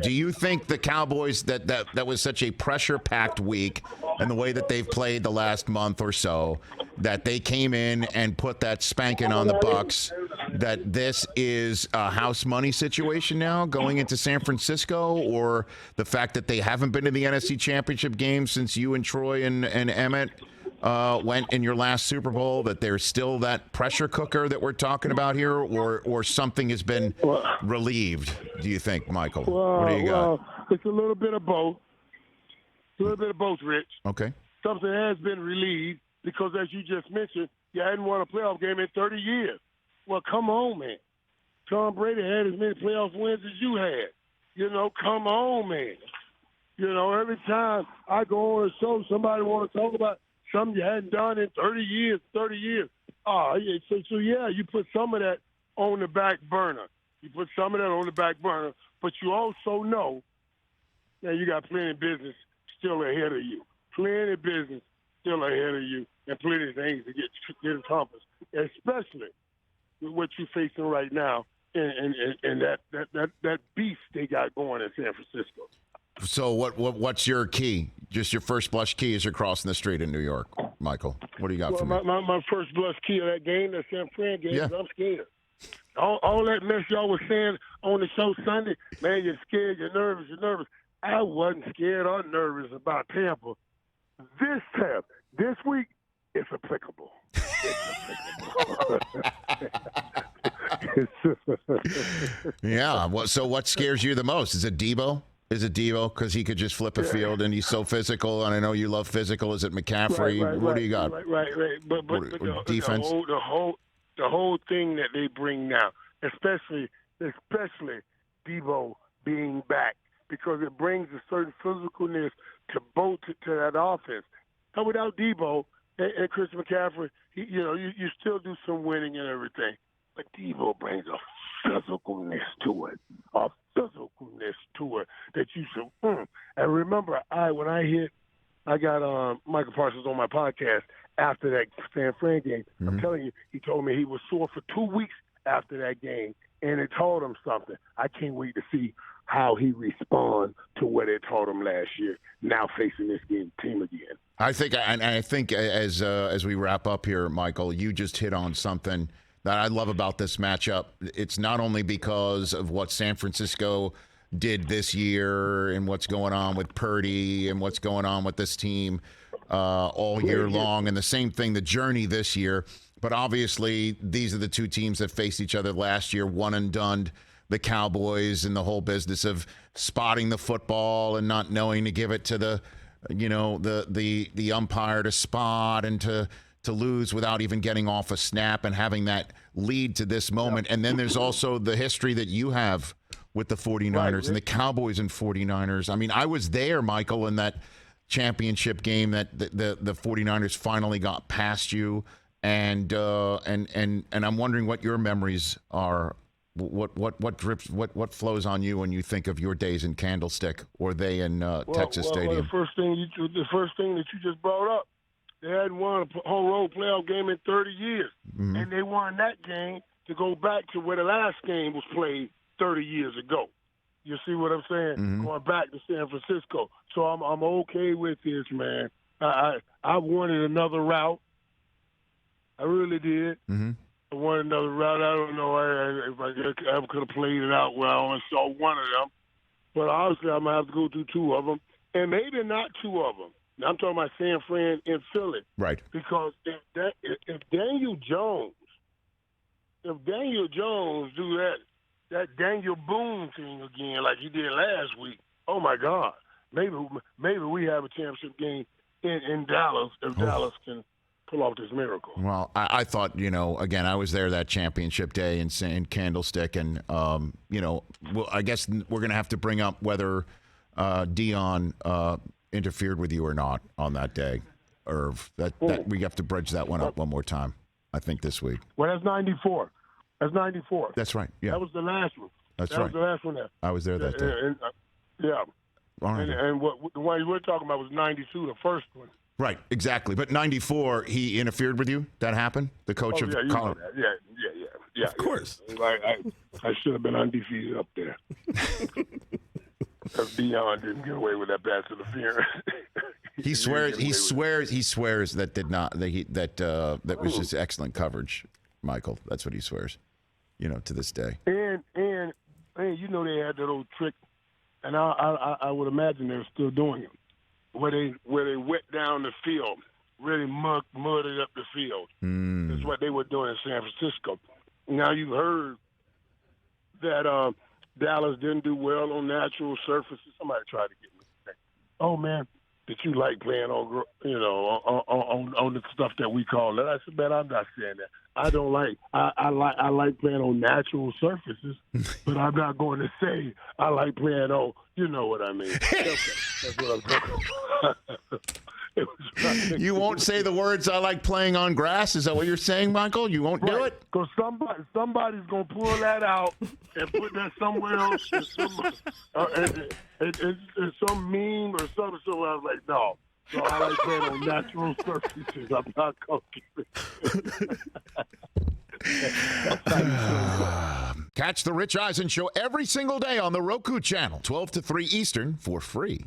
Do you think the Cowboys that was such a pressure-packed week, and the way that they've played the last month or so, that they came in and put that spanking on the Bucs, that this is a house money situation now going into San Francisco, or the fact that they haven't been to the NFC Championship game since you and Troy and Emmett went in your last Super Bowl, that there's still that pressure cooker that we're talking about here, or something has been relieved, do you think, Michael? What do you got? It's a little bit of both. A little bit of both, Rich. Okay. Something has been relieved because, as you just mentioned, you hadn't won a playoff game in 30 years. Well, come on, man. Tom Brady had as many playoff wins as you had. Come on, man. Every time I go on a show, somebody want to talk about something you hadn't done in 30 years. So you put some of that on the back burner. But you also know that you got plenty of business still ahead of you. And plenty of things to get accomplished, especially with what you're facing right now and that beast they got going in San Francisco. So what's your key? Just your first blush key as you're crossing the street in New York, Michael. What do you got for me? My first blush key of that game, that San Fran game, is I'm scared. All that mess y'all was saying on the show Sunday, man, you're scared, you're nervous. I wasn't scared or nervous about Tampa. This week, it's applicable. Yeah. So what scares you the most? Is it Debo? Because he could just flip a field and he's so physical, and I know you love physical. Is it McCaffrey? What do you got? Right. But defense? The whole thing that they bring now, especially Debo being back, because it brings a certain physicalness to that offense. And without Debo and Chris McCaffrey, you still do some winning and everything. But Debo brings a physicalness to it, that you should. And remember, I got Michael Parsons on my podcast after that San Fran game. Mm-hmm. I'm telling you, he told me he was sore for 2 weeks after that game, and it taught him something. I can't wait to see how he responds to what it taught him last year, now facing this team again. I think as we wrap up here, Michael, you just hit on something that I love about this matchup. It's not only because of what San Francisco did this year and what's going on with Purdy and what's going on with this team all year long, and the same thing, the journey this year. But obviously, these are the two teams that faced each other last year, one and done. The Cowboys and the whole business of spotting the football and not knowing to give it to the umpire to spot and to lose without even getting off a snap and having that lead to this moment. And then there's also the history that you have with the 49ers and the Cowboys and 49ers. I mean, I was there, Michael, in that championship game that the 49ers finally got past you. And I'm wondering what your memories are. What flows on you when you think of your days in Candlestick or they in Texas Stadium? Well, the first thing that you just brought up, they hadn't won a whole road playoff game in 30 years, mm-hmm. and they won that game to go back to where the last game was played 30 years ago. You see what I'm saying? Mm-hmm. Going back to San Francisco, so I'm okay with this, man. I wanted another route. I really did. Mm-hmm. I wanted another route. I don't know if I ever could have played it out where I only saw one of them. But obviously, I'm going to have to go through two of them. And maybe not two of them. Now, I'm talking about San Fran and Philly. Right. Because if Daniel Jones do that Daniel Boone thing again like he did last week, oh, my God. Maybe we have a championship game in Dallas if Dallas can pull off this miracle. Well, I thought, again, I was there that championship day in Candlestick, and, I guess we're going to have to bring up whether Dion interfered with you or not on that day. Irv, that we have to bridge that one up one more time, I think, this week. Well, that's 94. That's right, yeah. That was the last one. That was the last one there. I was there that day. Yeah. All right. And the one you were talking about was 92, the first one. Right, exactly. But 94, he interfered with you? That happened? The coach of Colorado? Yeah. Of course. I should have been undefeated up there. Deion didn't get away with that pass interference. He swears that did not that was just excellent coverage, Michael. That's what he swears, to this day. And they had that old trick, and I would imagine they're still doing it, where they wet down the field, really mudded up the field. That's what they were doing in San Francisco. Now you heard that Dallas didn't do well on natural surfaces. Somebody tried to get me to say, "Oh man, did you like playing on the stuff that we call it?" I said, "Man, I'm not saying that. I don't like. I like playing on natural surfaces, but I'm not going to say I like playing on. You know what I mean? That's what I'm talking about." You won't say the words "I like playing on grass." Is that what you're saying, Michael? You won't do it? Because somebody's going to pull that out and put that somewhere else in some meme or something. So I was like, no. So I like playing on natural surfaces. I'm not going to. Catch the Rich Eisen Show every single day on the Roku channel, 12 to 3 Eastern, for free.